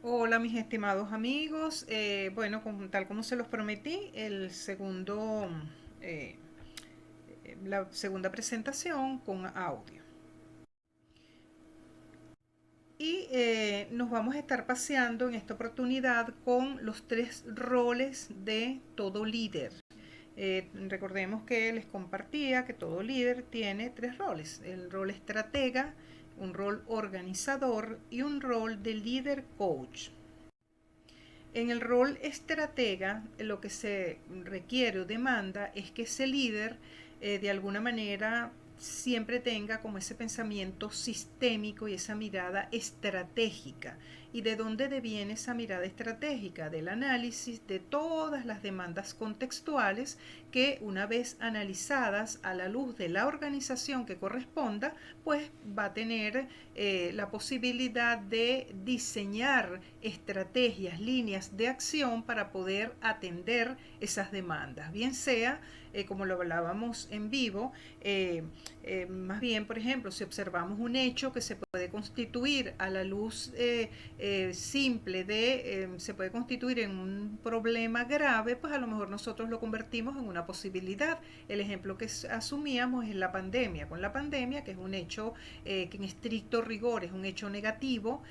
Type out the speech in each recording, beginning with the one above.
Hola mis estimados amigos, bueno, tal como se los prometí, eh, la segunda presentación con audio. Y nos vamos a estar paseando en esta oportunidad con los tres roles de todo líder. Recordemos que les compartía que todo líder tiene tres roles: el rol estratega, un rol organizador y un rol de líder coach. En el rol estratega, lo que se requiere o demanda es que ese líder de alguna manera siempre tenga como ese pensamiento sistémico y esa mirada estratégica. ¿Y de dónde deviene esa mirada estratégica? Del análisis de todas las demandas contextuales que, una vez analizadas a la luz de la organización que corresponda, pues va a tener la posibilidad de diseñar estrategias, líneas de acción para poder atender esas demandas, bien sea como lo hablábamos en vivo, más bien, por ejemplo, si observamos un hecho que se puede constituir a la luz simple se puede constituir en un problema grave, pues a lo mejor nosotros lo convertimos en una posibilidad. El ejemplo que asumíamos es la pandemia. Con la pandemia, que es un hecho que en estricto rigor es un hecho negativo,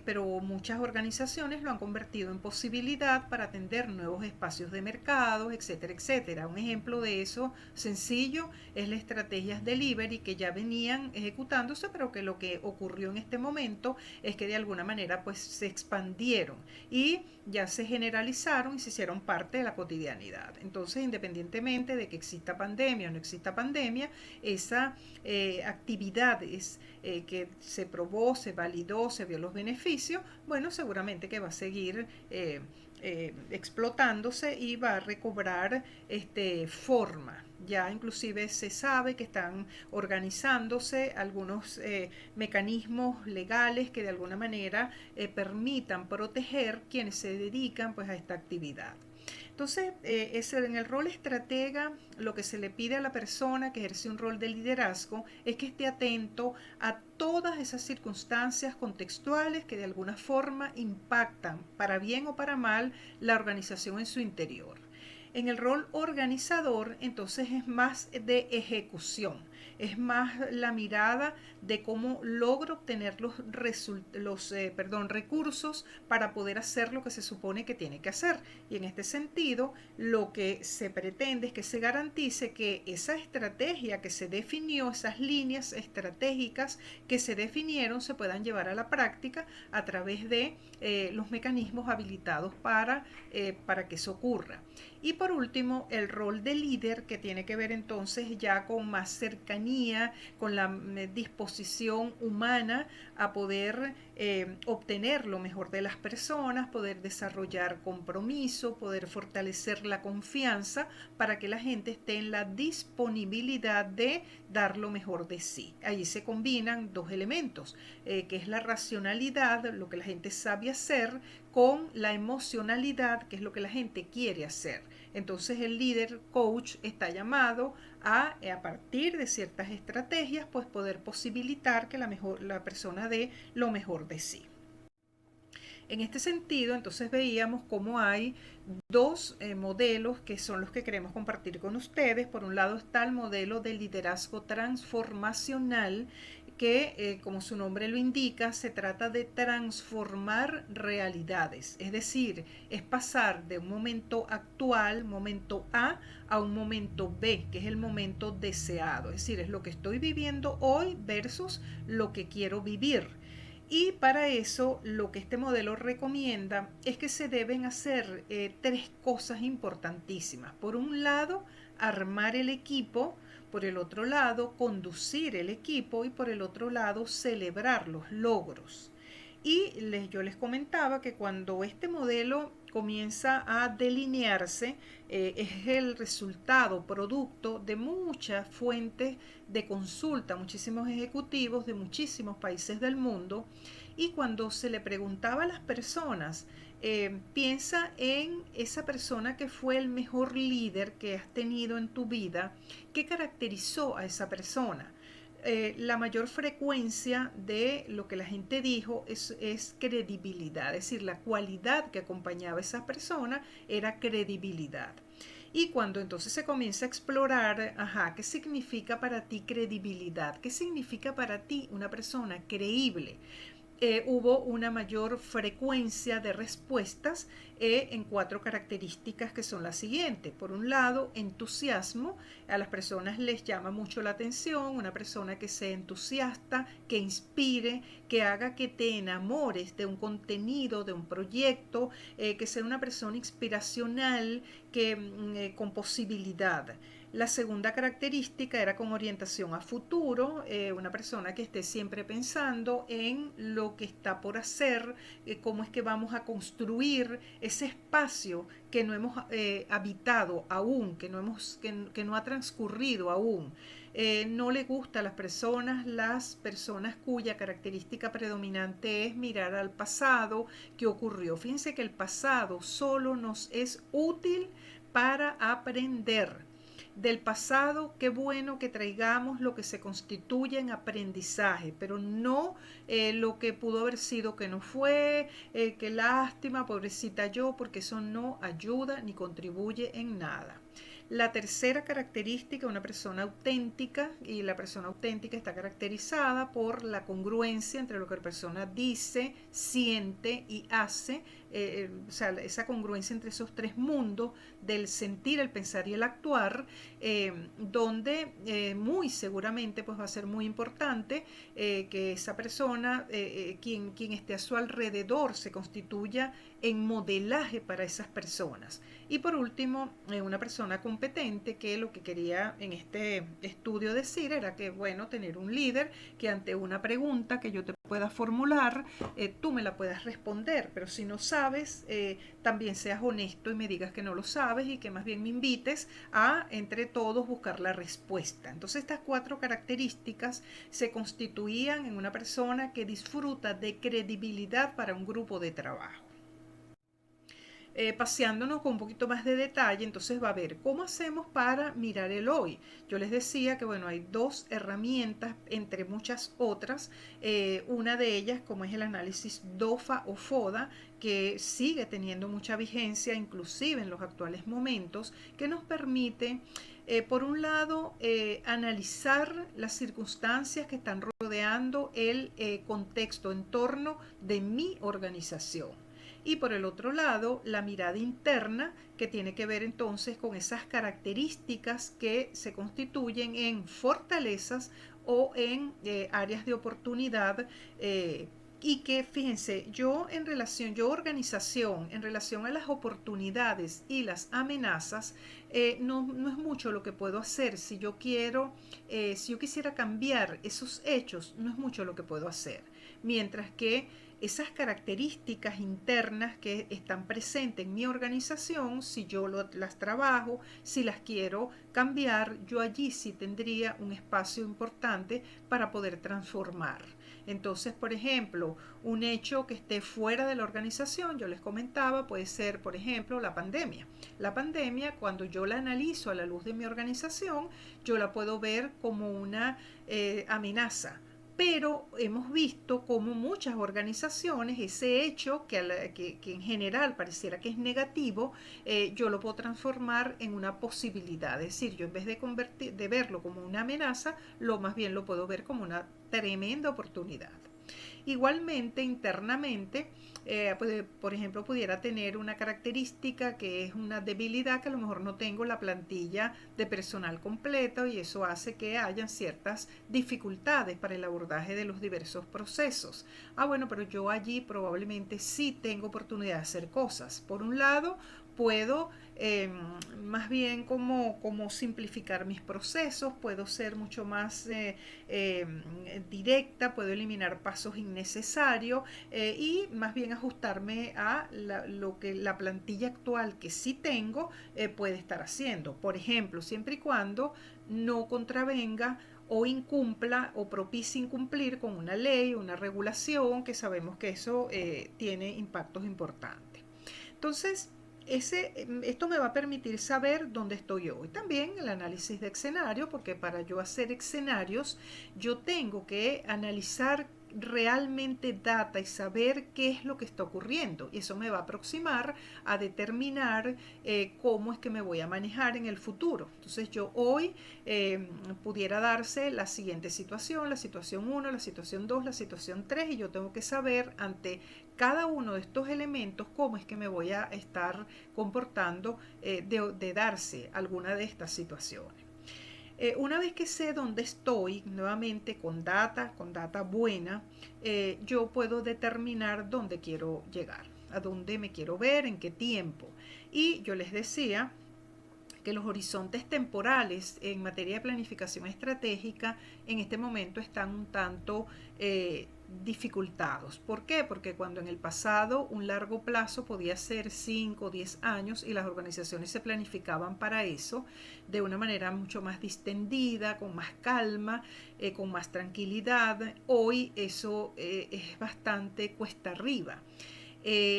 pero muchas organizaciones lo han convertido en posibilidad para atender nuevos espacios de mercado, etcétera, etcétera. Un ejemplo de eso sencillo es las estrategias delivery que ya venían ejecutándose, pero que lo que ocurrió en este momento es que de alguna manera pues se expandieron y ya se generalizaron y se hicieron parte de la cotidianidad. Entonces, independientemente de que exista pandemia o no exista pandemia, esa actividad que se probó, se validó, se vio los beneficios, bueno, seguramente que va a seguir explotándose y va a recobrar forma. Ya inclusive se sabe que están organizándose algunos mecanismos legales que de alguna manera permitan proteger quienes se dedican pues a esta actividad. Entonces, en el rol estratega, lo que se le pide a la persona que ejerce un rol de liderazgo es que esté atento a todas esas circunstancias contextuales que de alguna forma impactan, para bien o para mal, la organización en su interior. En el rol organizador, entonces es más de ejecución, es más la mirada de cómo logro obtener recursos para poder hacer lo que se supone que tiene que hacer. Y en este sentido, lo que se pretende es que se garantice que esa estrategia que se definió, esas líneas estratégicas que se definieron, se puedan llevar a la práctica a través de los mecanismos habilitados para que eso ocurra. Y por último, el rol de líder, que tiene que ver entonces ya con más cercanía, con la disposición humana a poder obtener lo mejor de las personas, poder desarrollar compromiso, poder fortalecer la confianza para que la gente esté en la disponibilidad de dar lo mejor de sí. Allí se combinan dos elementos, que es la racionalidad, lo que la gente sabe hacer, con la emocionalidad, que es lo que la gente quiere hacer. Entonces el líder coach está llamado a partir de ciertas estrategias, pues poder posibilitar que la persona dé lo mejor de sí. En este sentido, entonces veíamos cómo hay dos modelos que son los que queremos compartir con ustedes. Por un lado está el modelo de liderazgo transformacional, que como su nombre lo indica, se trata de transformar realidades, es decir, es pasar de un momento actual, momento A un momento B, que es el momento deseado, es decir, es lo que estoy viviendo hoy versus lo que quiero vivir. Y para eso lo que este modelo recomienda es que se deben hacer tres cosas importantísimas. Por un lado, armar el equipo; por el otro lado, conducir el equipo; y por el otro lado, celebrar los logros. Y yo les comentaba que cuando este modelo comienza a delinearse, es el resultado, producto de muchas fuentes de consulta, muchísimos ejecutivos de muchísimos países del mundo. Y cuando se le preguntaba a las personas, piensa en esa persona que fue el mejor líder que has tenido en tu vida, ¿qué caracterizó a esa persona? la mayor frecuencia de lo que la gente dijo es credibilidad, es decir, la cualidad que acompañaba a esa persona era credibilidad. Y cuando entonces se comienza a explorar, ajá, ¿qué significa para ti credibilidad? ¿Qué significa para ti una persona creíble? Hubo una mayor frecuencia de respuestas en 4 características que son las siguientes. Por un lado, entusiasmo. A las personas les llama mucho la atención una persona que sea entusiasta, que inspire, que haga que te enamores de un contenido, de un proyecto, que sea una persona inspiracional, que con posibilidad. La segunda característica era con orientación a futuro, una persona que esté siempre pensando en lo que está por hacer, cómo es que vamos a construir ese espacio que no hemos habitado aún, que no ha transcurrido aún. No le gusta a las personas cuya característica predominante es mirar al pasado, qué ocurrió. Fíjense que el pasado solo nos es útil para aprender. Del pasado, qué bueno que traigamos lo que se constituye en aprendizaje, pero no lo que pudo haber sido que no fue, qué lástima, pobrecita yo, porque eso no ayuda ni contribuye en nada. La tercera característica, una persona auténtica, y la persona auténtica está caracterizada por la congruencia entre lo que la persona dice, siente y hace, o sea, esa congruencia entre esos 3 mundos del sentir, el pensar y el actuar, donde muy seguramente pues va a ser muy importante que esa persona, quien esté a su alrededor, se constituya en modelaje para esas personas. Y por último, una persona competente, que lo que quería en este estudio decir era que, bueno, tener un líder que ante una pregunta que yo te pueda formular, tú me la puedas responder, pero si no sabes, también seas honesto y me digas que no lo sabes y que más bien me invites a, entre todos, buscar la respuesta. Entonces estas 4 características se constituían en una persona que disfruta de credibilidad para un grupo de trabajo. Paseándonos con un poquito más de detalle, entonces va a ver cómo hacemos para mirar el hoy. Yo les decía que bueno, hay 2 herramientas entre muchas otras. Una de ellas, como es el análisis DOFA o FODA, que sigue teniendo mucha vigencia, inclusive en los actuales momentos, que nos permite, por un lado, analizar las circunstancias que están rodeando el contexto, entorno de mi organización. Y por el otro lado, la mirada interna, que tiene que ver entonces con esas características que se constituyen en fortalezas o en áreas de oportunidad, y que, fíjense, organización, en relación a las oportunidades y las amenazas, no es mucho lo que puedo hacer. Si yo quisiera cambiar esos hechos, no es mucho lo que puedo hacer. Mientras que esas características internas que están presentes en mi organización, si yo las trabajo, si las quiero cambiar, yo allí sí tendría un espacio importante para poder transformar. Entonces, por ejemplo, un hecho que esté fuera de la organización, yo les comentaba, puede ser, por ejemplo, la pandemia. La pandemia, cuando yo la analizo a la luz de mi organización, yo la puedo ver como una amenaza, pero hemos visto como muchas organizaciones ese hecho que en general pareciera que es negativo, yo lo puedo transformar en una posibilidad. Es decir, yo en vez de verlo como una amenaza, más bien lo puedo ver como una tremenda oportunidad. Igualmente, internamente, por ejemplo, pudiera tener una característica que es una debilidad, que a lo mejor no tengo la plantilla de personal completo, y eso hace que hayan ciertas dificultades para el abordaje de los diversos procesos. Bueno, pero yo allí probablemente sí tengo oportunidad de hacer cosas. Por un lado, puedo más bien como simplificar mis procesos, puedo ser mucho más directa, puedo eliminar pasos innecesarios, y más bien ajustarme a lo que la plantilla actual que sí tengo puede estar haciendo. Por ejemplo, siempre y cuando no contravenga o incumpla o propicie incumplir con una ley, una regulación, que sabemos que eso tiene impactos importantes. Entonces, esto me va a permitir saber dónde estoy hoy. También el análisis de escenario, porque para yo hacer escenarios, yo tengo que analizar realmente data y saber qué es lo que está ocurriendo, y eso me va a aproximar a determinar cómo es que me voy a manejar en el futuro. Entonces yo hoy pudiera darse la siguiente situación, la situación 1, la situación 2, la situación 3, y yo tengo que saber ante cada uno de estos elementos cómo es que me voy a estar comportando de darse alguna de estas situaciones. Una vez que sé dónde estoy, nuevamente con data buena, yo puedo determinar dónde quiero llegar, a dónde me quiero ver, en qué tiempo. Y yo les decía que los horizontes temporales en materia de planificación estratégica en este momento están un tanto dificultados. ¿Por qué? Porque cuando en el pasado un largo plazo podía ser 5 o 10 años y las organizaciones se planificaban para eso de una manera mucho más distendida, con más calma, con más tranquilidad, hoy eso es bastante cuesta arriba.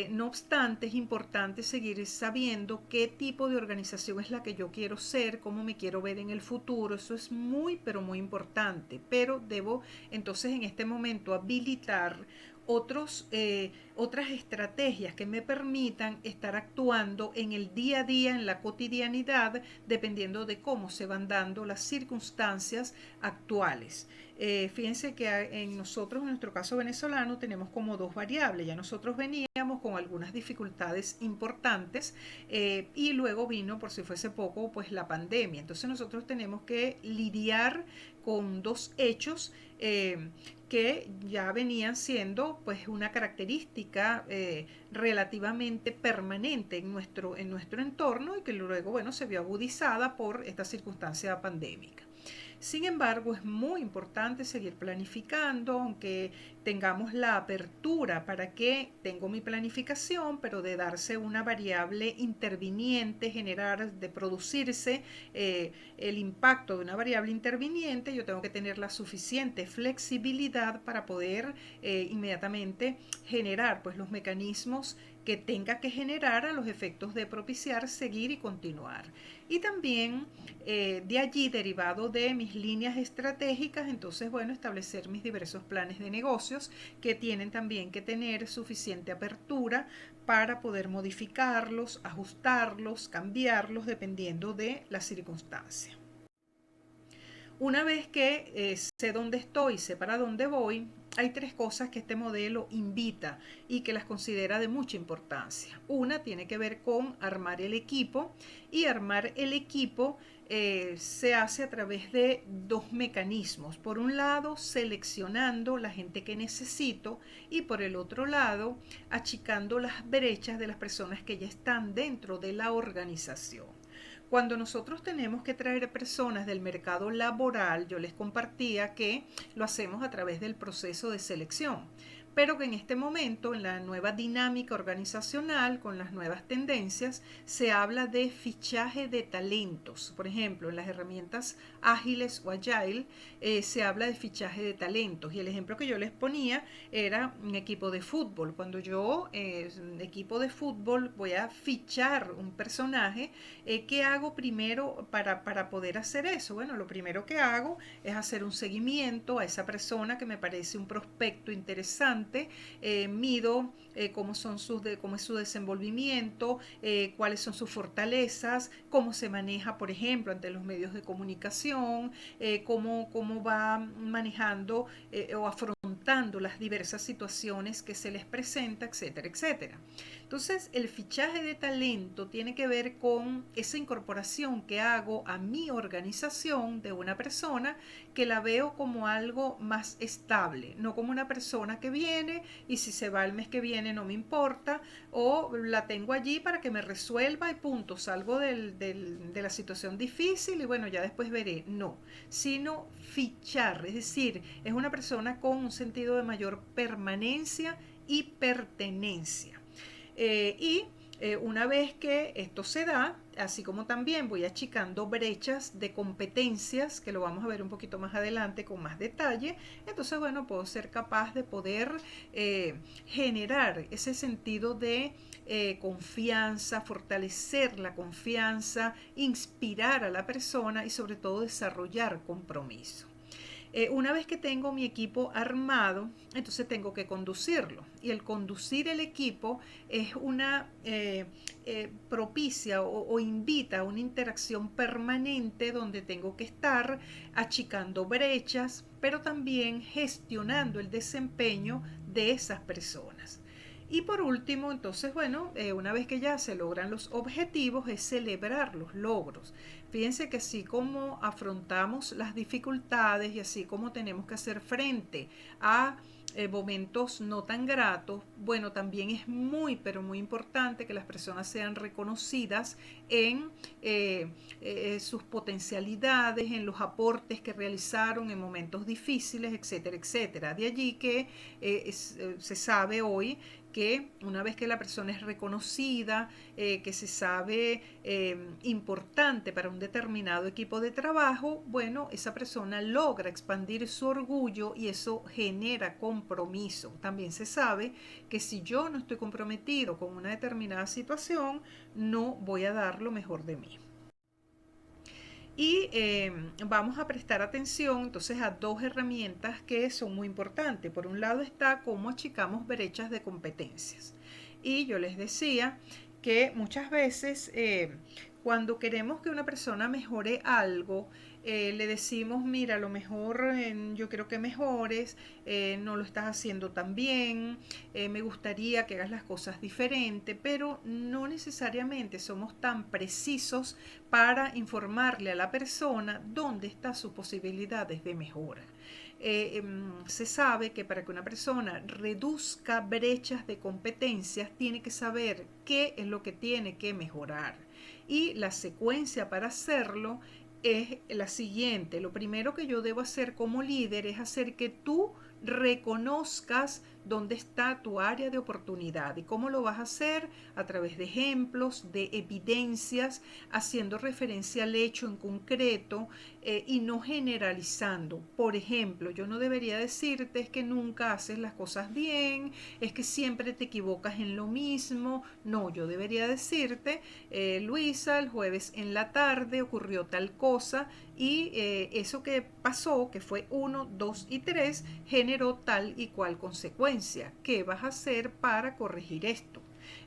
No obstante, es importante seguir sabiendo qué tipo de organización es la que yo quiero ser, cómo me quiero ver en el futuro. Eso es muy, pero muy importante. Pero debo entonces en este momento habilitar otras estrategias que me permitan estar actuando en el día a día, en la cotidianidad, dependiendo de cómo se van dando las circunstancias actuales. Fíjense que en nosotros, en nuestro caso venezolano, tenemos como dos variables. Ya nosotros veníamos con algunas dificultades importantes y luego vino, por si fuese poco, pues la pandemia. Entonces nosotros tenemos que lidiar con dos hechos que ya venían siendo pues una característica relativamente permanente en nuestro entorno y que luego, bueno, se vio agudizada por esta circunstancia pandémica. Sin embargo, es muy importante seguir planificando, aunque tengamos la apertura para que tengo mi planificación, pero de darse una variable interviniente, generar, de producirse el impacto de una variable interviniente, yo tengo que tener la suficiente flexibilidad para poder inmediatamente generar pues los mecanismos que tenga que generar a los efectos de propiciar, seguir y continuar. Y también de allí, derivado de mis líneas estratégicas, entonces, bueno, establecer mis diversos planes de negocios que tienen también que tener suficiente apertura para poder modificarlos, ajustarlos, cambiarlos, dependiendo de la circunstancia. Una vez que sé dónde estoy, sé para dónde voy, hay tres cosas que este modelo invita y que las considera de mucha importancia. Una tiene que ver con armar el equipo, y armar el equipo se hace a través de dos mecanismos. Por un lado, seleccionando la gente que necesito, y por el otro lado, achicando las brechas de las personas que ya están dentro de la organización. Cuando nosotros tenemos que traer personas del mercado laboral, yo les compartía que lo hacemos a través del proceso de selección, pero que en este momento, en la nueva dinámica organizacional, con las nuevas tendencias, se habla de fichaje de talentos. Por ejemplo, en las herramientas ágiles o agile, se habla de fichaje de talentos. Y el ejemplo que yo les ponía era un equipo de fútbol. Cuando yo, equipo de fútbol, voy a fichar un personaje, ¿qué hago primero para poder hacer eso? Bueno, lo primero que hago es hacer un seguimiento a esa persona que me parece un prospecto interesante, mido cómo es su desenvolvimiento, cuáles son sus fortalezas, cómo se maneja, por ejemplo, ante los medios de comunicación, cómo va manejando o afrontando las diversas situaciones que se les presenta, etcétera, etcétera. Entonces, el fichaje de talento tiene que ver con esa incorporación que hago a mi organización de una persona que la veo como algo más estable, no como una persona que viene y si se va el mes que viene no me importa, o la tengo allí para que me resuelva y punto, salgo de la situación difícil y bueno, ya después veré. No, sino fichar, es decir, es una persona con un sentido de mayor permanencia y pertenencia. Y Una vez que esto se da, así como también voy achicando brechas de competencias, que lo vamos a ver un poquito más adelante con más detalle, entonces, bueno, puedo ser capaz de poder generar ese sentido de confianza, fortalecer la confianza, inspirar a la persona y sobre todo desarrollar compromiso. Una vez que tengo mi equipo armado, entonces tengo que conducirlo. Y el conducir el equipo es una propicia o invita a una interacción permanente donde tengo que estar achicando brechas, pero también gestionando el desempeño de esas personas. Y por último, entonces, bueno, una vez que ya se logran los objetivos, es celebrar los logros. Fíjense que así como afrontamos las dificultades y así como tenemos que hacer frente a momentos no tan gratos, bueno, también es muy, pero muy importante que las personas sean reconocidas en sus potencialidades, en los aportes que realizaron en momentos difíciles, etcétera, etcétera. De allí que se sabe hoy que una vez que la persona es reconocida, que se sabe importante para un determinado equipo de trabajo, bueno, esa persona logra expandir su orgullo y eso genera compromiso. También se sabe que si yo no estoy comprometido con una determinada situación, no voy a dar lo mejor de mí. Y vamos a prestar atención entonces a dos herramientas que son muy importantes. Por un lado está cómo achicamos brechas de competencias. Y yo les decía que muchas veces cuando queremos que una persona mejore algo, le decimos, mira, a lo mejor yo quiero que mejores, no lo estás haciendo tan bien, me gustaría que hagas las cosas diferente, pero no necesariamente somos tan precisos para informarle a la persona dónde están sus posibilidades de mejora. Se sabe que para que una persona reduzca brechas de competencias tiene que saber qué es lo que tiene que mejorar. Y la secuencia para hacerlo es la siguiente. Lo primero que yo debo hacer como líder es hacer que tú reconozcas dónde está tu área de oportunidad. ¿Y cómo lo vas a hacer? A través de ejemplos, de evidencias, haciendo referencia al hecho en concreto y no generalizando. Por ejemplo, yo no debería decirte es que nunca haces las cosas bien, es que siempre te equivocas en lo mismo. No, yo debería decirte, Luisa, el jueves en la tarde ocurrió tal cosa y eso que pasó, que fue 1, 2 y 3, generó tal y cual consecuencia. ¿Qué vas a hacer para corregir esto?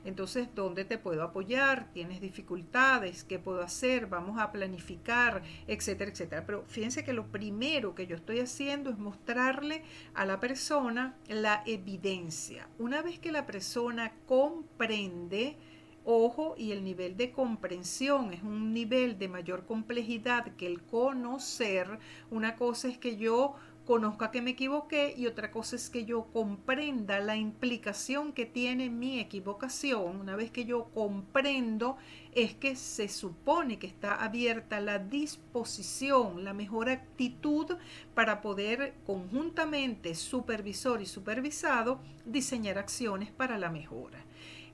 Entonces, ¿dónde te puedo apoyar? ¿Tienes dificultades? ¿Qué puedo hacer? Vamos a planificar, etcétera, etcétera. Pero fíjense que lo primero que yo estoy haciendo es mostrarle a la persona la evidencia. Una vez que la persona comprende, ojo, y el nivel de comprensión es un nivel de mayor complejidad que el conocer. Una cosa es que yo conozca que me equivoqué y otra cosa es que yo comprenda la implicación que tiene mi equivocación. Una vez que yo comprendo, es que se supone que está abierta la disposición, la mejor actitud para poder conjuntamente supervisor y supervisado diseñar acciones para la mejora.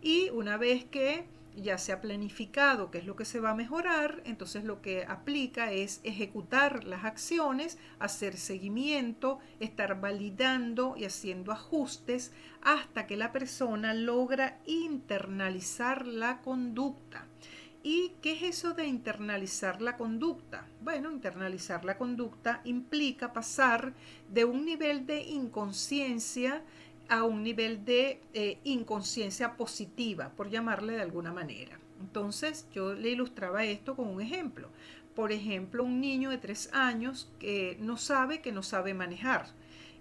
Y una vez que ya se ha planificado qué es lo que se va a mejorar, entonces lo que aplica es ejecutar las acciones, hacer seguimiento, estar validando y haciendo ajustes hasta que la persona logra internalizar la conducta. ¿Y qué es eso de internalizar la conducta? Bueno, internalizar la conducta implica pasar de un nivel de inconsciencia a un nivel de inconsciencia positiva, por llamarle de alguna manera. Entonces yo le ilustraba esto con un ejemplo. Por ejemplo, un niño de 3 años que no sabe manejar.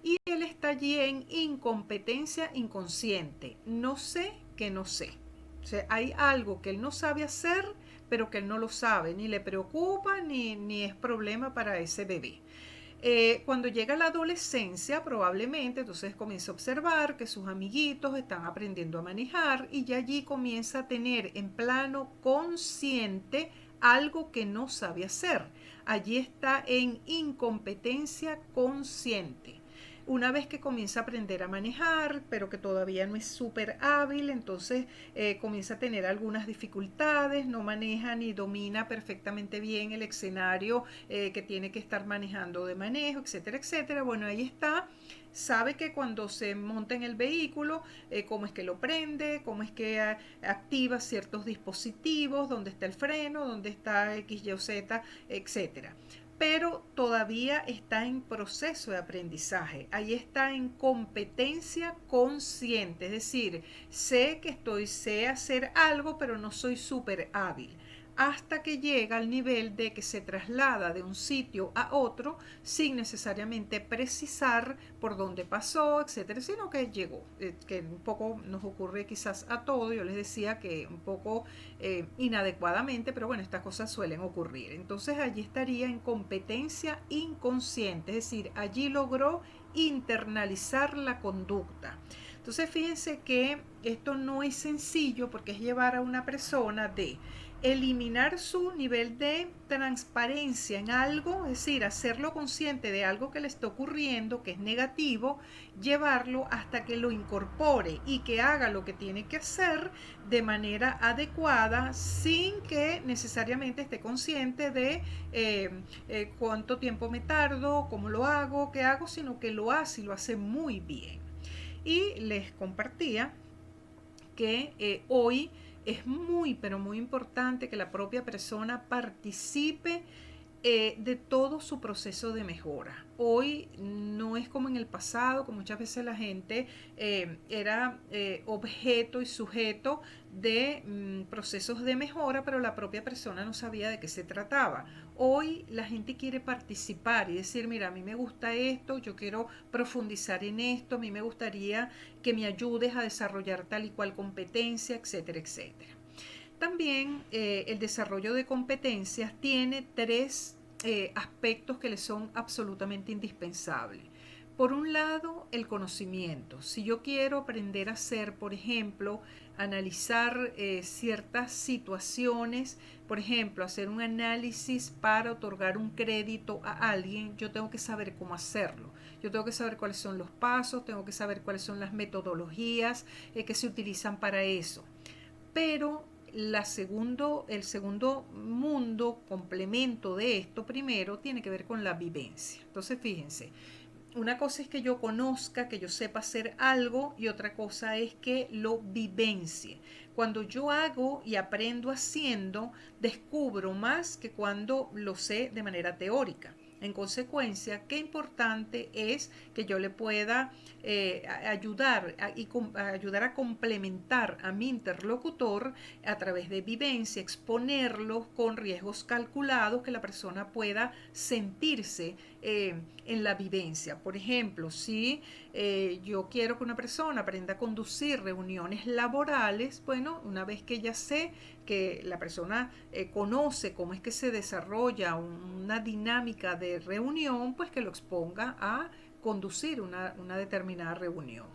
Y él está allí en incompetencia inconsciente. No sé que no sé. O sea, hay algo que él no sabe hacer, pero que él no lo sabe, ni le preocupa, ni es problema para ese bebé. Cuando llega la adolescencia, probablemente, entonces comienza a observar que sus amiguitos están aprendiendo a manejar y ya allí comienza a tener en plano consciente algo que no sabe hacer. Allí está en incompetencia consciente. Una vez que comienza a aprender a manejar, pero que todavía no es súper hábil, entonces comienza a tener algunas dificultades, no maneja ni domina perfectamente bien el escenario que tiene que estar manejando de manejo, etcétera, etcétera. Bueno, ahí está. Sabe que cuando se monta en el vehículo, cómo es que lo prende, cómo es que activa ciertos dispositivos, dónde está el freno, dónde está X, Y o Z, etcétera, pero todavía está en proceso de aprendizaje. Ahí está en competencia consciente, es decir, sé hacer algo, pero no soy súper hábil. Hasta que llega al nivel de que se traslada de un sitio a otro sin necesariamente precisar por dónde pasó, etcétera, sino que llegó, que un poco nos ocurre quizás a todos. Yo les decía que un poco inadecuadamente, pero bueno, estas cosas suelen ocurrir. Entonces allí estaría en competencia inconsciente, es decir, allí logró internalizar la conducta. Entonces fíjense que esto no es sencillo, porque es llevar a una persona de eliminar su nivel de transparencia en algo, es decir, hacerlo consciente de algo que le está ocurriendo, que es negativo, llevarlo hasta que lo incorpore y que haga lo que tiene que hacer de manera adecuada, sin que necesariamente esté consciente de cuánto tiempo me tardo, cómo lo hago, qué hago, sino que lo hace y lo hace muy bien. Y les compartía que hoy es muy, pero muy importante que la propia persona participe de todo su proceso de mejora. Hoy no es como en el pasado, que muchas veces la gente era objeto y sujeto de procesos de mejora, pero la propia persona no sabía de qué se trataba. Hoy la gente quiere participar y decir, mira, a mí me gusta esto, yo quiero profundizar en esto, a mí me gustaría que me ayudes a desarrollar tal y cual competencia, etcétera, etcétera. También el desarrollo de competencias tiene tres aspectos que le son absolutamente indispensables. Por un lado, el conocimiento. Si yo quiero aprender a hacer, por ejemplo, analizar ciertas situaciones, por ejemplo, hacer un análisis para otorgar un crédito a alguien, yo tengo que saber cómo hacerlo. Yo tengo que saber cuáles son los pasos, tengo que saber cuáles son las metodologías que se utilizan para eso. Pero el segundo mundo, complemento de esto primero, tiene que ver con la vivencia. Entonces, fíjense, una cosa es que yo conozca, que yo sepa hacer algo, y otra cosa es que lo vivencie. Cuando yo hago y aprendo haciendo, descubro más que cuando lo sé de manera teórica. En consecuencia, qué importante es que yo le pueda ayudar a complementar a mi interlocutor a través de vivencia, exponerlo con riesgos calculados, que la persona pueda sentirse en la vivencia. Por ejemplo, si yo quiero que una persona aprenda a conducir reuniones laborales, bueno, una vez que ya sé que la persona conoce cómo es que se desarrolla una dinámica de reunión, pues que lo exponga a conducir una determinada reunión.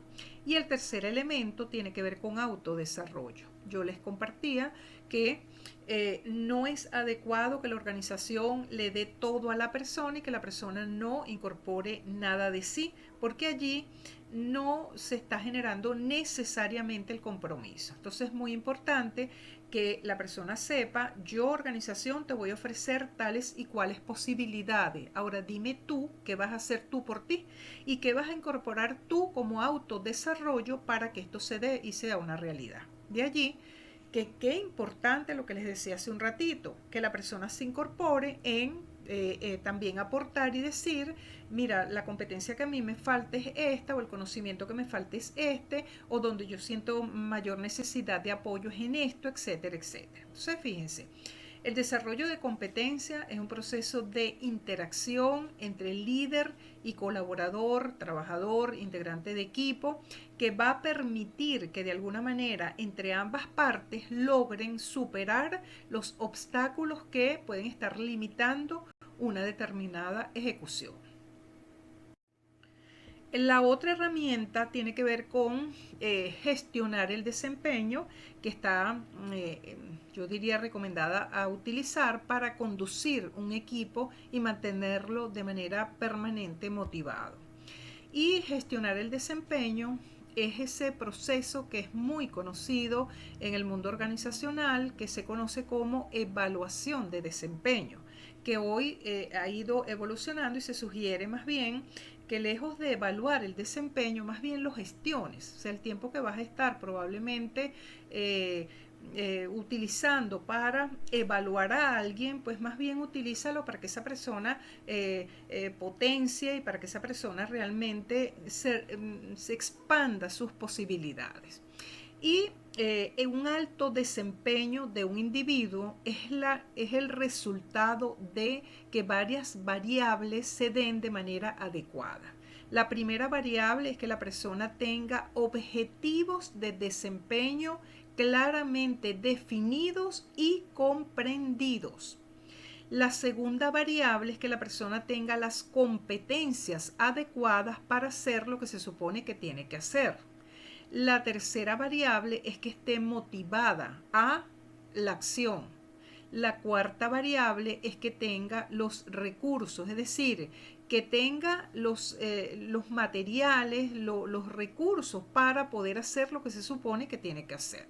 Y el tercer elemento tiene que ver con autodesarrollo. Yo les compartía que no es adecuado que la organización le dé todo a la persona y que la persona no incorpore nada de sí, porque allí no se está generando necesariamente el compromiso. Entonces es muy importante que la persona sepa, yo organización te voy a ofrecer tales y cuales posibilidades. Ahora dime tú qué vas a hacer tú por ti y qué vas a incorporar tú como autodesarrollo para que esto se dé y sea una realidad. De allí que qué importante lo que les decía hace un ratito, que la persona se incorpore en también aportar y decir, mira, la competencia que a mí me falta es esta, o el conocimiento que me falta es este, o donde yo siento mayor necesidad de apoyo es en esto, etcétera, etcétera. Entonces, fíjense, el desarrollo de competencia es un proceso de interacción entre líder y colaborador, trabajador, integrante de equipo, que va a permitir que de alguna manera entre ambas partes logren superar los obstáculos que pueden estar limitando una determinada ejecución. La otra herramienta tiene que ver con gestionar el desempeño, que está, yo diría, recomendada a utilizar para conducir un equipo y mantenerlo de manera permanente motivado. Y gestionar el desempeño es ese proceso que es muy conocido en el mundo organizacional, que se conoce como evaluación de desempeño, que hoy ha ido evolucionando y se sugiere más bien que lejos de evaluar el desempeño, más bien lo gestiones. O sea, el tiempo que vas a estar probablemente utilizando para evaluar a alguien, pues más bien utilízalo para que esa persona potencie y para que esa persona realmente se expanda sus posibilidades. Y un alto desempeño de un individuo es el resultado de que varias variables se den de manera adecuada. La primera variable es que la persona tenga objetivos de desempeño claramente definidos y comprendidos. La segunda variable es que la persona tenga las competencias adecuadas para hacer lo que se supone que tiene que hacer. La tercera variable es que esté motivada a la acción. La cuarta variable es que tenga los recursos, es decir, que tenga los materiales, los recursos para poder hacer lo que se supone que tiene que hacer.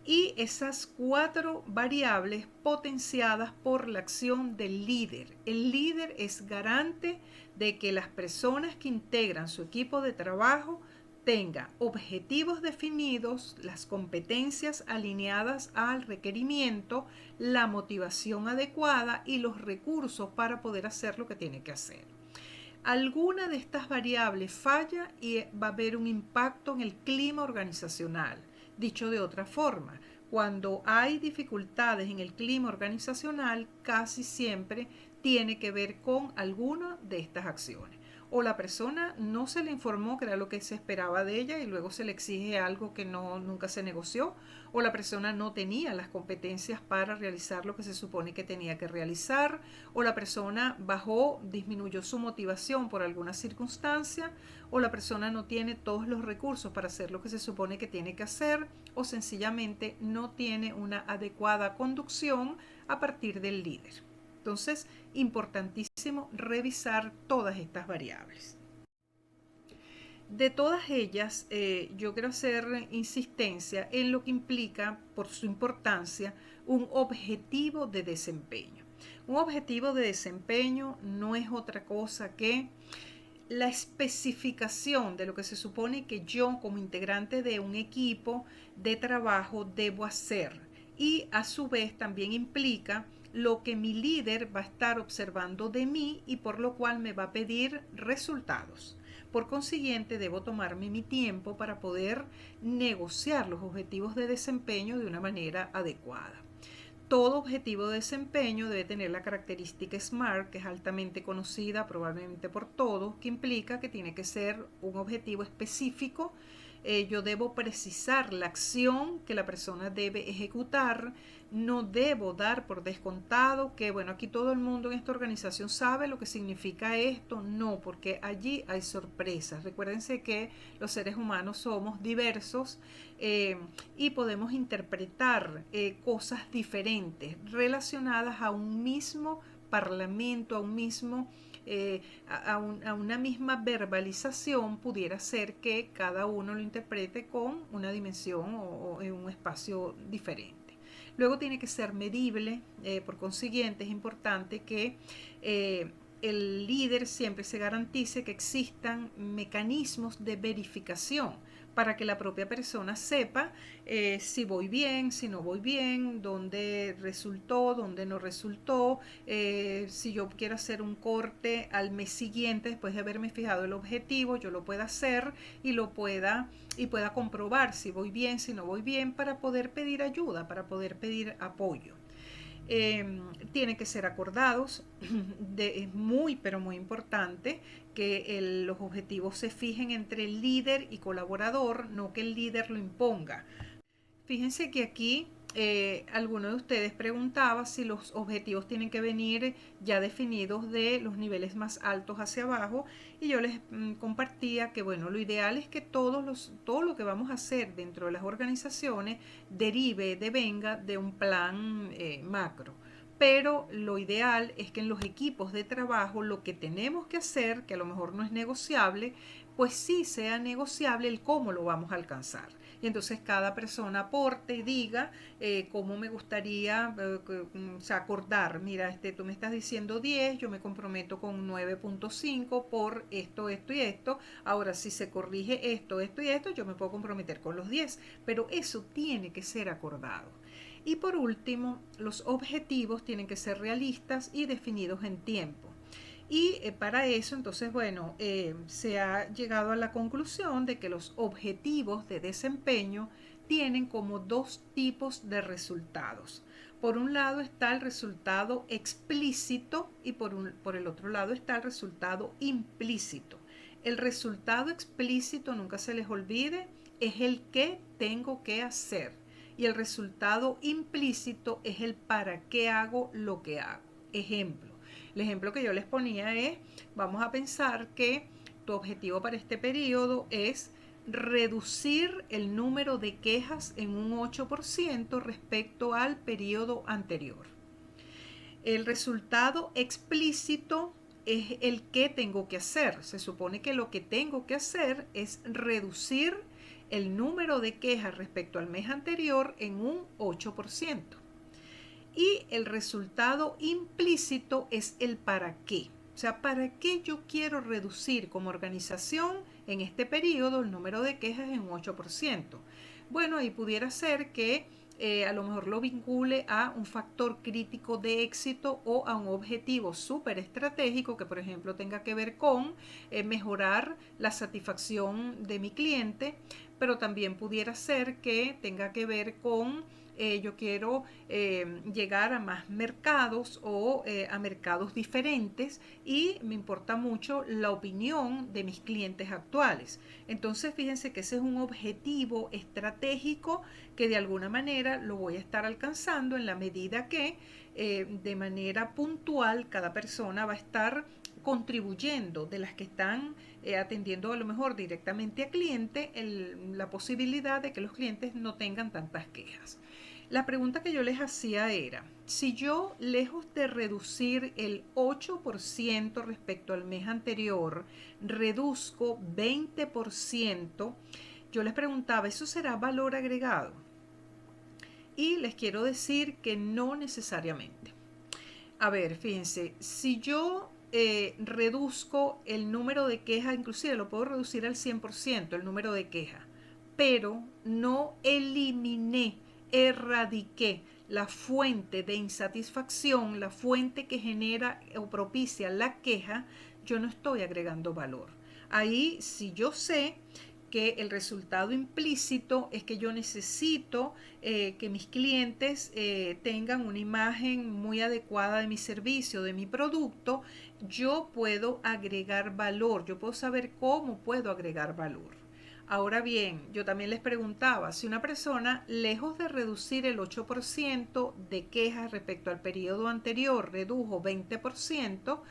Y esas cuatro variables potenciadas por la acción del líder. El líder es garante de que las personas que integran su equipo de trabajo tenga objetivos definidos, las competencias alineadas al requerimiento, la motivación adecuada y los recursos para poder hacer lo que tiene que hacer. Alguna de estas variables falla y va a haber un impacto en el clima organizacional. Dicho de otra forma, cuando hay dificultades en el clima organizacional, casi siempre tiene que ver con alguna de estas acciones. O la persona no se le informó que era lo que se esperaba de ella y luego se le exige algo que nunca se negoció, o la persona no tenía las competencias para realizar lo que se supone que tenía que realizar, o la persona disminuyó su motivación por alguna circunstancia, o la persona no tiene todos los recursos para hacer lo que se supone que tiene que hacer, o sencillamente no tiene una adecuada conducción a partir del líder. Entonces, importantísimo revisar todas estas variables. De todas ellas, yo quiero hacer insistencia en lo que implica, por su importancia, un objetivo de desempeño. Un objetivo de desempeño no es otra cosa que la especificación de lo que se supone que yo como integrante de un equipo de trabajo debo hacer, y a su vez también implica lo que mi líder va a estar observando de mí y por lo cual me va a pedir resultados. Por consiguiente, debo tomarme mi tiempo para poder negociar los objetivos de desempeño de una manera adecuada. Todo objetivo de desempeño debe tener la característica SMART, que es altamente conocida probablemente por todos, que implica que tiene que ser un objetivo específico. Yo debo precisar la acción que la persona debe ejecutar. No debo dar por descontado que, bueno, aquí todo el mundo en esta organización sabe lo que significa esto. No, porque allí hay sorpresas. Recuérdense que los seres humanos somos diversos y podemos interpretar cosas diferentes relacionadas a un mismo parlamento, a un mismo a una misma verbalización. Pudiera ser que cada uno lo interprete con una dimensión o en un espacio diferente. Luego tiene que ser medible, por consiguiente es importante que el líder siempre se garantice que existan mecanismos de verificación para que la propia persona sepa si voy bien, si no voy bien, dónde resultó, dónde no resultó, si yo quiero hacer un corte al mes siguiente después de haberme fijado el objetivo, yo lo pueda hacer y pueda comprobar si voy bien, si no voy bien, para poder pedir ayuda, para poder pedir apoyo. Tienen que ser acordados. Es muy pero muy importante que los objetivos se fijen entre el líder y colaborador, no que el líder lo imponga. Fíjense que aquí alguno de ustedes preguntaba si los objetivos tienen que venir ya definidos de los niveles más altos hacia abajo, y yo les compartía que, bueno, lo ideal es que todo lo que vamos a hacer dentro de las organizaciones devenga de un plan macro. pero lo ideal es que en los equipos de trabajo lo que tenemos que hacer, que a lo mejor no es negociable, pues sí sea negociable el cómo lo vamos a alcanzar. Y entonces cada persona aporte y diga cómo me gustaría o sea, acordar, mira, tú me estás diciendo 10, yo me comprometo con 9.5 por esto, esto y esto. Ahora, si se corrige esto, esto y esto, yo me puedo comprometer con los 10, pero eso tiene que ser acordado. Y por último, los objetivos tienen que ser realistas y definidos en tiempo. Y para eso, entonces, bueno, se ha llegado a la conclusión de que los objetivos de desempeño tienen como dos tipos de resultados. Por un lado está el resultado explícito y por el otro lado está el resultado implícito. El resultado explícito, nunca se les olvide, es el que tengo que hacer. Y el resultado implícito es el para qué hago lo que hago. Ejemplo. El ejemplo que yo les ponía es, vamos a pensar que tu objetivo para este periodo es reducir el número de quejas en un 8% respecto al periodo anterior. El resultado explícito es el que tengo que hacer. Se supone que lo que tengo que hacer es reducir el número de quejas respecto al mes anterior en un 8%. Y el resultado implícito es el para qué. O sea, ¿para qué yo quiero reducir como organización en este periodo el número de quejas en un 8%? Bueno, ahí pudiera ser que a lo mejor lo vincule a un factor crítico de éxito o a un objetivo súper estratégico que, por ejemplo, tenga que ver con mejorar la satisfacción de mi cliente, pero también pudiera ser que tenga que ver con yo quiero llegar a más mercados o a mercados diferentes y me importa mucho la opinión de mis clientes actuales. Entonces fíjense que ese es un objetivo estratégico que de alguna manera lo voy a estar alcanzando en la medida que de manera puntual cada persona va a estar contribuyendo de las que están atendiendo a lo mejor directamente a cliente la posibilidad de que los clientes no tengan tantas quejas. La pregunta que yo les hacía era, si yo lejos de reducir el 8% respecto al mes anterior, reduzco 20%, yo les preguntaba, ¿eso será valor agregado? Y les quiero decir que no necesariamente. A ver, fíjense, si yo reduzco el número de quejas, inclusive lo puedo reducir al 100%, el número de quejas, pero no eliminé, erradiqué la fuente de insatisfacción, la fuente que genera o propicia la queja, yo no estoy agregando valor. Ahí, si yo sé que el resultado implícito es que yo necesito que mis clientes tengan una imagen muy adecuada de mi servicio, de mi producto, yo puedo agregar valor, yo puedo saber cómo puedo agregar valor. Ahora bien, yo también les preguntaba, si una persona, lejos de reducir el 8% de quejas respecto al periodo anterior, redujo 20%,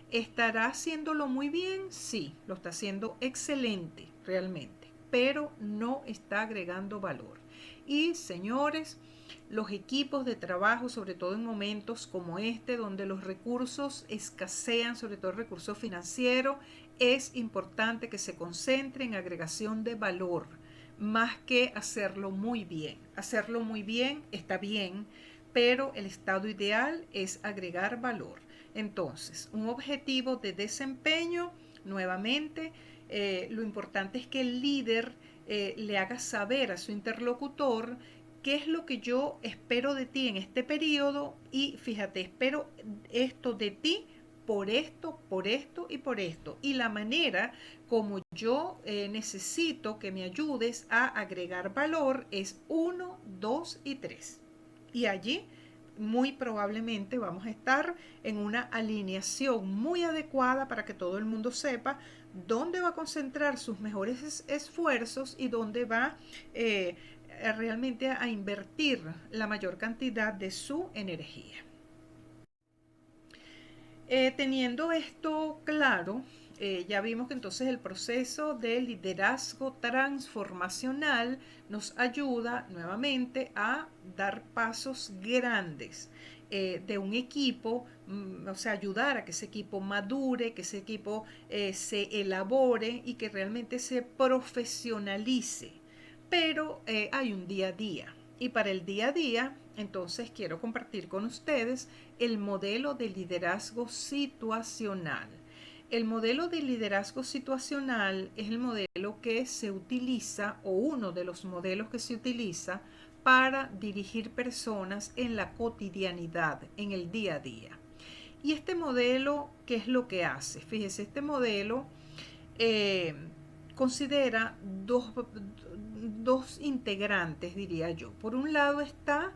¿estará haciéndolo muy bien? Sí, lo está haciendo excelente, realmente, pero no está agregando valor. Y señores, los equipos de trabajo, sobre todo en momentos como este, donde los recursos escasean, sobre todo el recurso financiero, es importante que se concentre en agregación de valor, más que hacerlo muy bien. Hacerlo muy bien está bien, pero el estado ideal es agregar valor. Entonces, un objetivo de desempeño, nuevamente, lo importante es que el líder le haga saber a su interlocutor qué es lo que yo espero de ti en este periodo y fíjate, espero esto de ti por esto, por esto y por esto. Y la manera como yo necesito que me ayudes a agregar valor es 1, 2 y 3. Y allí muy probablemente vamos a estar en una alineación muy adecuada para que todo el mundo sepa dónde va a concentrar sus mejores esfuerzos y dónde va realmente a invertir la mayor cantidad de su energía. Teniendo esto claro, ya vimos que entonces el proceso de liderazgo transformacional nos ayuda nuevamente a dar pasos grandes de un equipo, o sea, ayudar a que ese equipo madure, que ese equipo se elabore y que realmente se profesionalice. Pero hay un día a día. Y para el día a día, entonces quiero compartir con ustedes el modelo de liderazgo situacional. El modelo de liderazgo situacional es el modelo que se utiliza, o uno de los modelos que se utiliza para dirigir personas en la cotidianidad, en el día a día. Y este modelo, ¿qué es lo que hace? Fíjese, este modelo eh, considera dos integrantes, diría yo. Por un lado está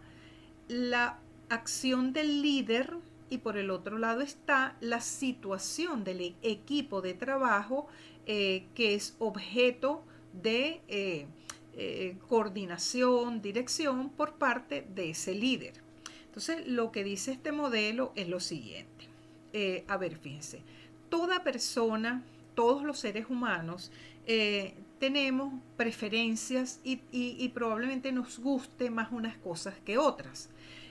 la acción del líder y por el otro lado está la situación del equipo de trabajo que es objeto de coordinación, dirección por parte de ese líder. Entonces, lo que dice este modelo es lo siguiente. A ver, fíjense, toda persona, todos los seres humanos, tenemos preferencias y probablemente nos guste más unas cosas que otras.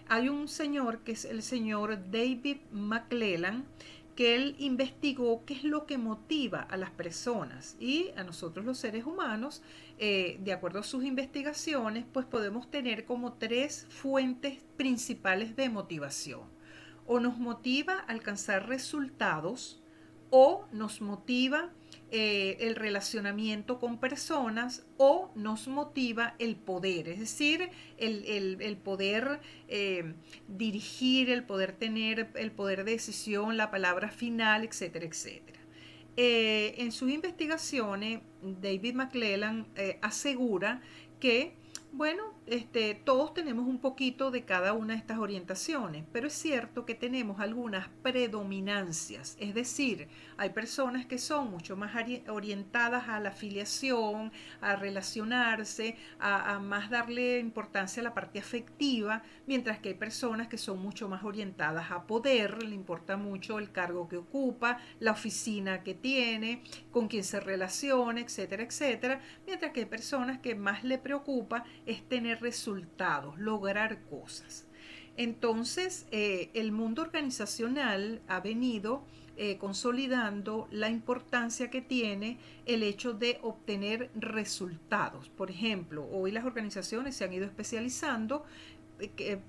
Hay un señor que es el señor David McClelland, que él investigó qué es lo que motiva a las personas y a nosotros los seres humanos, de acuerdo a sus investigaciones, pues podemos tener como tres fuentes principales de motivación. O nos motiva a alcanzar resultados, o nos motiva el relacionamiento con personas, o nos motiva el poder, es decir, el poder dirigir, el poder tener el poder de decisión, la palabra final, etcétera, etcétera. En sus investigaciones, David McClelland asegura que, bueno, todos tenemos un poquito de cada una de estas orientaciones, pero es cierto que tenemos algunas predominancias, es decir, hay personas que son mucho más orientadas a la afiliación, a relacionarse, a más darle importancia a la parte afectiva, mientras que hay personas que son mucho más orientadas a poder, le importa mucho el cargo que ocupa, la oficina que tiene, con quién se relaciona, etcétera, etcétera, mientras que hay personas que más le preocupa es tener resultados, lograr cosas. Entonces, el mundo organizacional ha venido consolidando la importancia que tiene el hecho de obtener resultados. Por ejemplo, hoy las organizaciones se han ido especializando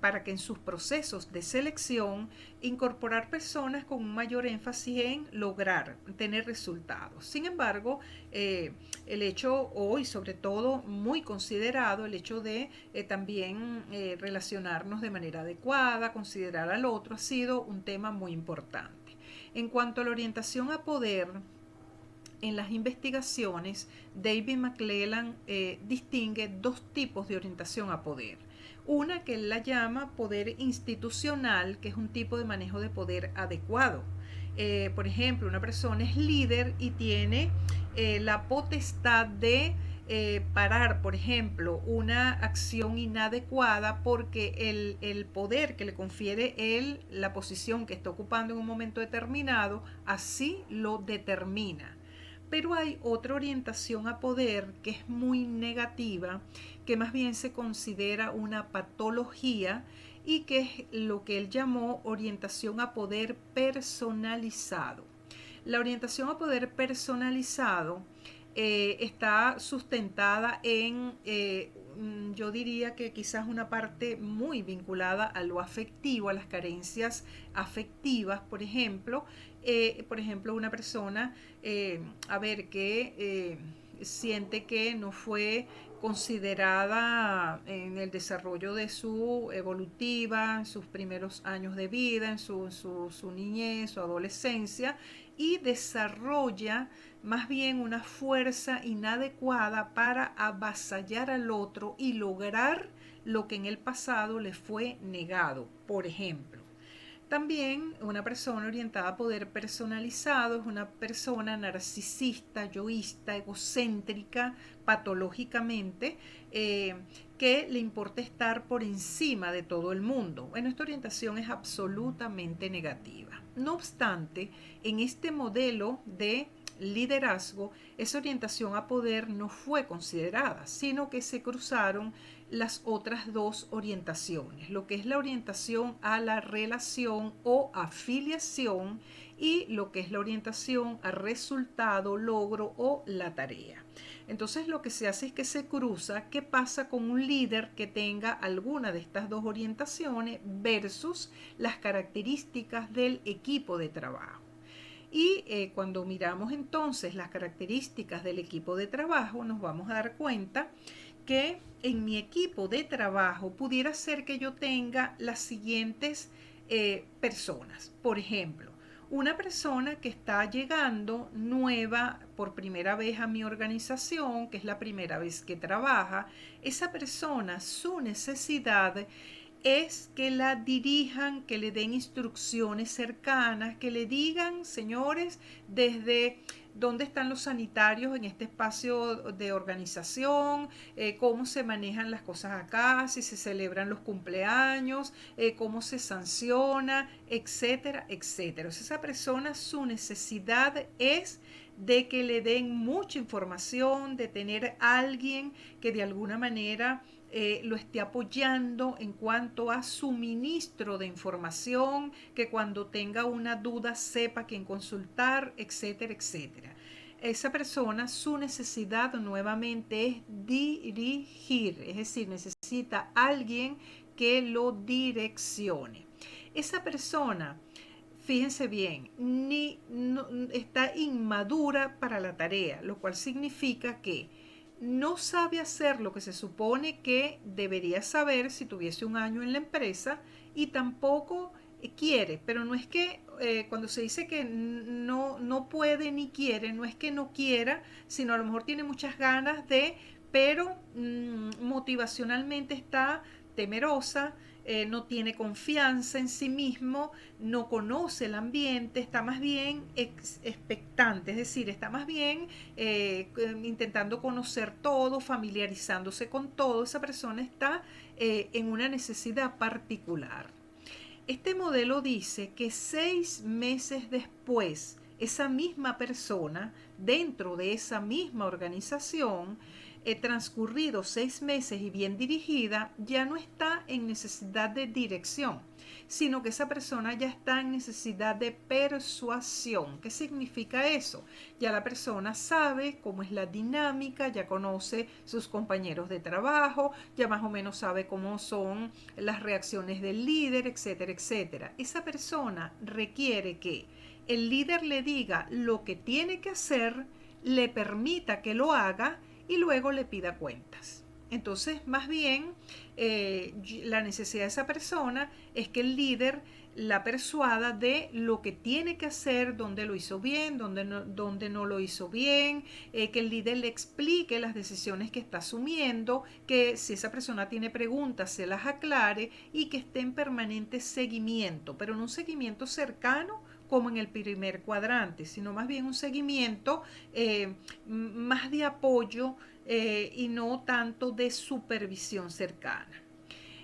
para que en sus procesos de selección incorporar personas con un mayor énfasis en lograr tener resultados. Sin embargo, el hecho hoy, sobre todo muy considerado, el hecho de también relacionarnos de manera adecuada, considerar al otro, ha sido un tema muy importante. En cuanto a la orientación a poder, en las investigaciones, David McClelland distingue dos tipos de orientación a poder. Una que él la llama poder institucional, que es un tipo de manejo de poder adecuado. Por ejemplo, una persona es líder y tiene la potestad de parar, por ejemplo, una acción inadecuada porque el poder que le confiere él, la posición que está ocupando en un momento determinado, así lo determina. Pero hay otra orientación a poder que es muy negativa, que más bien se considera una patología y que es lo que él llamó orientación a poder personalizado. La orientación a poder personalizado está sustentada en, yo diría que quizás una parte muy vinculada a lo afectivo, a las carencias afectivas, por ejemplo, una persona, a ver, que siente que no fue considerada en el desarrollo de su evolutiva, en sus primeros años de vida, en su niñez, su adolescencia, y desarrolla más bien una fuerza inadecuada para avasallar al otro y lograr lo que en el pasado le fue negado, por ejemplo. También una persona orientada a poder personalizado es una persona narcisista, yoísta, egocéntrica, patológicamente, que le importa estar por encima de todo el mundo. Bueno, esta orientación es absolutamente negativa. No obstante, en este modelo de liderazgo, esa orientación a poder no fue considerada, sino que se cruzaron las otras dos orientaciones, lo que es la orientación a la relación o afiliación y lo que es la orientación a resultado, logro o la tarea. Entonces lo que se hace es que se cruza qué pasa con un líder que tenga alguna de estas dos orientaciones versus las características del equipo de trabajo. Y cuando miramos entonces las características del equipo de trabajo, nos vamos a dar cuenta que en mi equipo de trabajo pudiera ser que yo tenga las siguientes personas. Por ejemplo, una persona que está llegando nueva por primera vez a mi organización, que es la primera vez que trabaja, esa persona, su necesidad es que la dirijan, que le den instrucciones cercanas, que le digan, señores, desde dónde están los sanitarios en este espacio de organización, cómo se manejan las cosas acá, si se celebran los cumpleaños, cómo se sanciona, etcétera, etcétera. O sea, esa persona, su necesidad es de que le den mucha información, de tener a alguien que de alguna manera lo esté apoyando en cuanto a suministro de información, que cuando tenga una duda sepa a quién consultar, etcétera, etcétera. Esa persona, su necesidad nuevamente es dirigir, es decir, necesita alguien que lo direccione. Esa persona, fíjense bien, no, está inmadura para la tarea, lo cual significa que no sabe hacer lo que se supone que debería saber si tuviese un año en la empresa y tampoco quiere, pero no es que cuando se dice que no puede ni quiere, no es que no quiera, sino a lo mejor tiene muchas ganas de, pero motivacionalmente está temerosa, no tiene confianza en sí mismo, no conoce el ambiente, está más bien expectante, es decir, está más bien intentando conocer todo, familiarizándose con todo. Esa persona está en una necesidad particular. Este modelo dice que 6 meses después, esa misma persona, dentro de esa misma organización, transcurridos 6 meses y bien dirigida, ya no está en necesidad de dirección, sino que esa persona ya está en necesidad de persuasión. ¿Qué significa eso? Ya la persona sabe cómo es la dinámica, ya conoce sus compañeros de trabajo, ya más o menos sabe cómo son las reacciones del líder, etcétera, etcétera. Esa persona requiere que el líder le diga lo que tiene que hacer, le permita que lo haga y luego le pida cuentas. Entonces, más bien, la necesidad de esa persona es que el líder la persuada de lo que tiene que hacer, dónde lo hizo bien, dónde no lo hizo bien, que el líder le explique las decisiones que está asumiendo, que si esa persona tiene preguntas se las aclare y que esté en permanente seguimiento, pero no un seguimiento cercano como en el primer cuadrante, sino más bien un seguimiento más de apoyo y no tanto de supervisión cercana.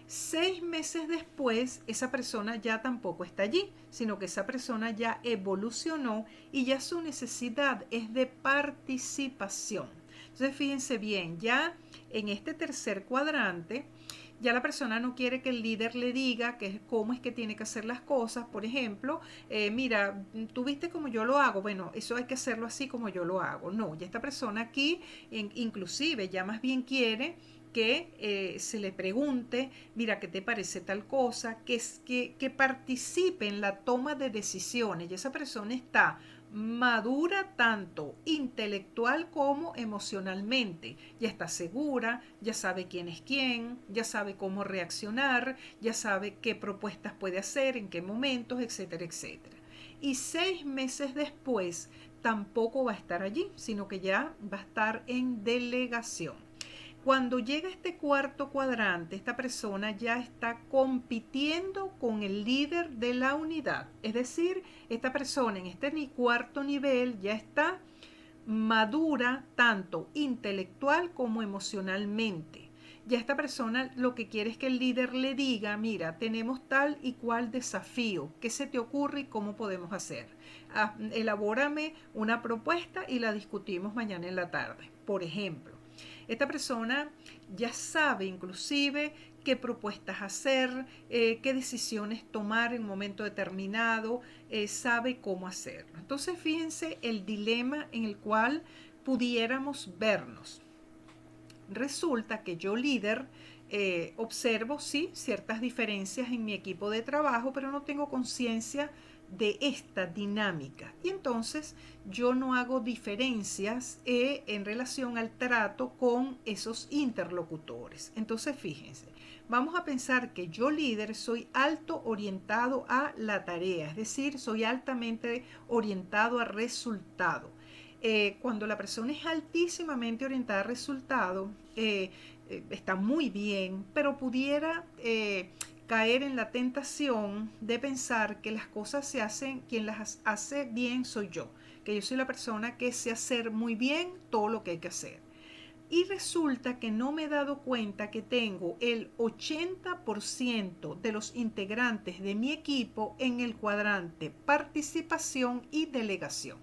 6 meses después, esa persona ya tampoco está allí, sino que esa persona ya evolucionó y ya su necesidad es de participación. Entonces, fíjense bien, ya en este tercer cuadrante, ya la persona no quiere que el líder le diga cómo es que tiene que hacer las cosas. Por ejemplo, mira, tú viste cómo yo lo hago. Bueno, eso hay que hacerlo así como yo lo hago. No, ya esta persona aquí, inclusive, ya más bien quiere que se le pregunte, mira, ¿qué te parece tal cosa? Que participe en la toma de decisiones. Y esa persona está madura tanto intelectual como emocionalmente. Ya está segura, ya sabe quién es quién, ya sabe cómo reaccionar, ya sabe qué propuestas puede hacer, en qué momentos, etcétera, etcétera. Y 6 meses después tampoco va a estar allí, sino que ya va a estar en delegación. Cuando llega este cuarto cuadrante, esta persona ya está compitiendo con el líder de la unidad. Es decir, esta persona en este cuarto nivel ya está madura tanto intelectual como emocionalmente. Ya esta persona lo que quiere es que el líder le diga, mira, tenemos tal y cual desafío, ¿qué se te ocurre y cómo podemos hacer? Elabórame una propuesta y la discutimos mañana en la tarde, por ejemplo. Esta persona ya sabe inclusive qué propuestas hacer, qué decisiones tomar en un momento determinado, sabe cómo hacerlo. Entonces fíjense el dilema en el cual pudiéramos vernos. Resulta que yo líder observo, sí, ciertas diferencias en mi equipo de trabajo, pero no tengo conciencia de esta dinámica. Y entonces yo no hago diferencias en relación al trato con esos interlocutores. Entonces fíjense, vamos a pensar que yo líder soy alto orientado a la tarea, es decir, soy altamente orientado a resultado. Cuando la persona es altísimamente orientada a resultado, está muy bien, pero pudiera caer en la tentación de pensar que las cosas se hacen, quien las hace bien soy yo, que yo soy la persona que sé hacer muy bien todo lo que hay que hacer. Y resulta que no me he dado cuenta que tengo el 80% de los integrantes de mi equipo en el cuadrante participación y delegación.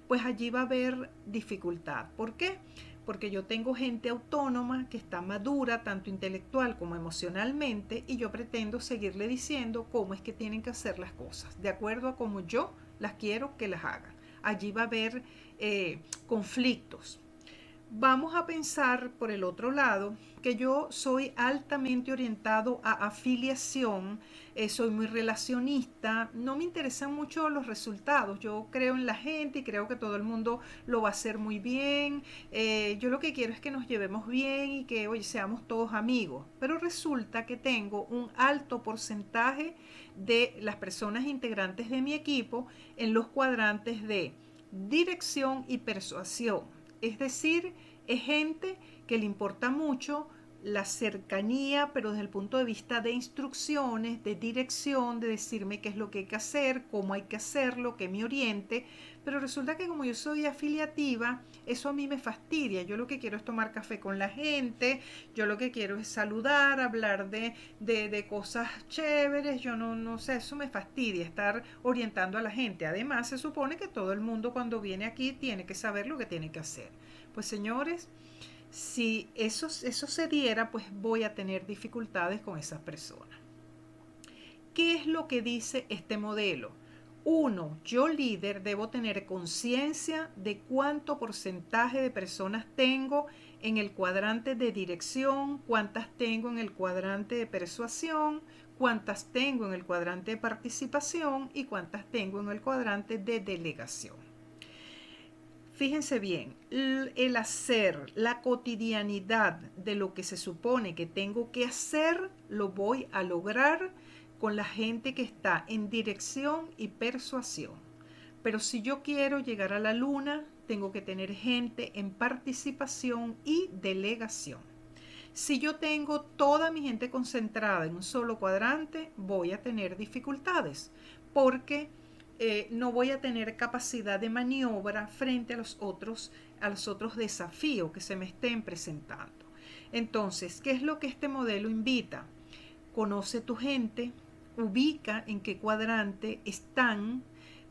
Pues allí va a haber dificultad. ¿Por qué? Porque yo tengo gente autónoma que está madura, tanto intelectual como emocionalmente, y yo pretendo seguirle diciendo cómo es que tienen que hacer las cosas, de acuerdo a cómo yo las quiero que las hagan. Allí va a haber conflictos. Vamos a pensar por el otro lado que yo soy altamente orientado a afiliación, soy muy relacionista, no me interesan mucho los resultados, yo creo en la gente y creo que todo el mundo lo va a hacer muy bien, yo lo que quiero es que nos llevemos bien y que oye, seamos todos amigos, pero resulta que tengo un alto porcentaje de las personas integrantes de mi equipo en los cuadrantes de dirección y persuasión. Es decir, es gente que le importa mucho la cercanía, pero desde el punto de vista de instrucciones, de dirección, de decirme qué es lo que hay que hacer, cómo hay que hacerlo, que me oriente. Pero resulta que como yo soy afiliativa, eso a mí me fastidia. Yo lo que quiero es tomar café con la gente, yo lo que quiero es saludar, hablar de cosas chéveres, yo no sé, eso me fastidia, estar orientando a la gente. Además, se supone que todo el mundo cuando viene aquí tiene que saber lo que tiene que hacer. Pues señores, si eso se diera, pues voy a tener dificultades con esas personas. ¿Qué es lo que dice este modelo? Uno, yo líder debo tener conciencia de cuánto porcentaje de personas tengo en el cuadrante de dirección, cuántas tengo en el cuadrante de persuasión, cuántas tengo en el cuadrante de participación y cuántas tengo en el cuadrante de delegación. Fíjense bien, el hacer, la cotidianidad de lo que se supone que tengo que hacer, lo voy a lograr con la gente que está en dirección y persuasión. Pero si yo quiero llegar a la luna, tengo que tener gente en participación y delegación. Si yo tengo toda mi gente concentrada en un solo cuadrante, voy a tener dificultades porque no voy a tener capacidad de maniobra frente a los otros desafíos que se me estén presentando. Entonces, ¿qué es lo que este modelo invita? Conoce tu gente, ubica en qué cuadrante están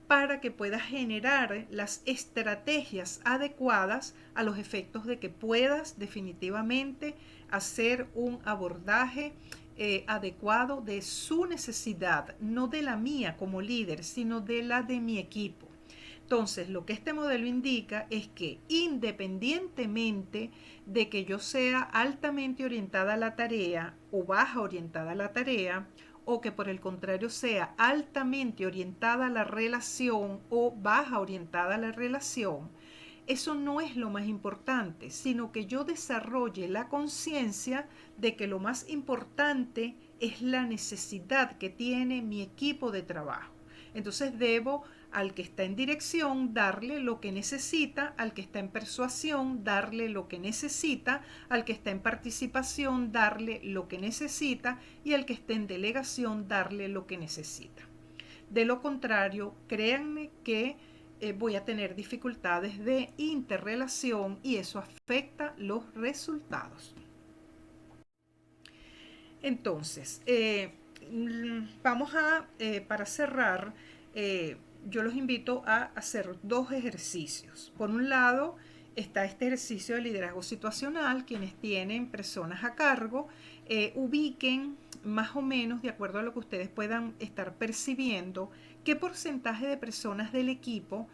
para que puedas generar las estrategias adecuadas a los efectos de que puedas definitivamente hacer un abordaje adecuado de su necesidad, no de la mía como líder, sino de la de mi equipo. Entonces, lo que este modelo indica es que independientemente de que yo sea altamente orientada a la tarea o baja orientada a la tarea, o que por el contrario sea altamente orientada a la relación o baja orientada a la relación, eso no es lo más importante, sino que yo desarrolle la conciencia de que lo más importante es la necesidad que tiene mi equipo de trabajo. Entonces debo al que está en dirección darle lo que necesita, al que está en persuasión darle lo que necesita, al que está en participación darle lo que necesita y al que está en delegación darle lo que necesita. De lo contrario, créanme que voy a tener dificultades de interrelación y eso afecta los resultados. Entonces, vamos a, para cerrar, yo los invito a hacer dos ejercicios. Por un lado, está este ejercicio de liderazgo situacional. Quienes tienen personas a cargo, ubiquen más o menos, de acuerdo a lo que ustedes puedan estar percibiendo, qué porcentaje de personas del equipo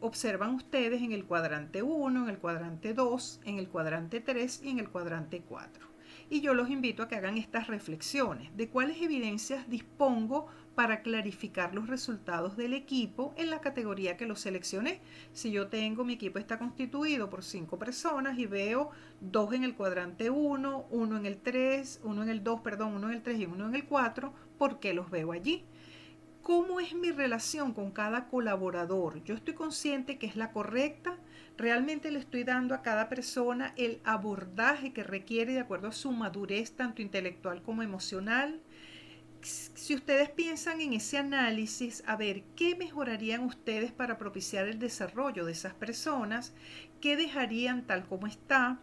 observan ustedes en el cuadrante 1, en el cuadrante 2, en el cuadrante 3 y en el cuadrante 4. Y yo los invito a que hagan estas reflexiones de cuáles evidencias dispongo para clarificar los resultados del equipo en la categoría que lo seleccioné. Si yo tengo, mi equipo está constituido por 5 personas y veo 2 en el cuadrante 1, 1 en el 3, 1 en el 2, perdón, 1 en el 3 y 1 en el 4, ¿por qué los veo allí? ¿Cómo es mi relación con cada colaborador? Yo estoy consciente que es la correcta. Realmente le estoy dando a cada persona el abordaje que requiere de acuerdo a su madurez, tanto intelectual como emocional. Si ustedes piensan en ese análisis, a ver, ¿qué mejorarían ustedes para propiciar el desarrollo de esas personas? ¿Qué dejarían tal como está?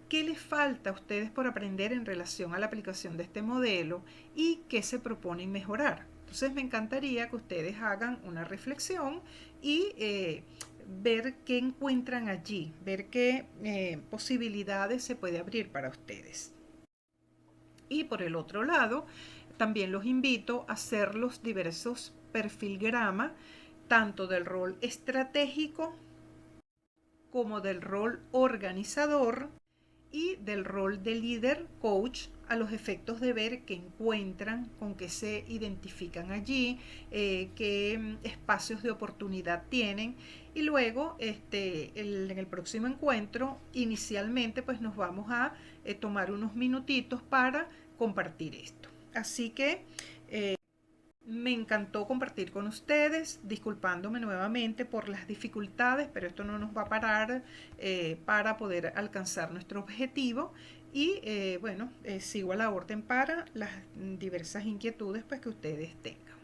¿Qué les falta a ustedes por aprender en relación a la aplicación de este modelo y qué se proponen mejorar? Entonces me encantaría que ustedes hagan una reflexión y ver qué encuentran allí, ver qué posibilidades se puede abrir para ustedes. Y por el otro lado, también los invito a hacer los diversos perfilgrama, tanto del rol estratégico como del rol organizador y del rol de líder coach, a los efectos de ver qué encuentran, con qué se identifican allí, qué espacios de oportunidad tienen. Y luego en el próximo encuentro, inicialmente pues nos vamos a tomar unos minutitos para compartir esto. Así que me encantó compartir con ustedes, disculpándome nuevamente por las dificultades, pero esto no nos va a parar para poder alcanzar nuestro objetivo. Y bueno, sigo a la orden para las diversas inquietudes pues, que ustedes tengan.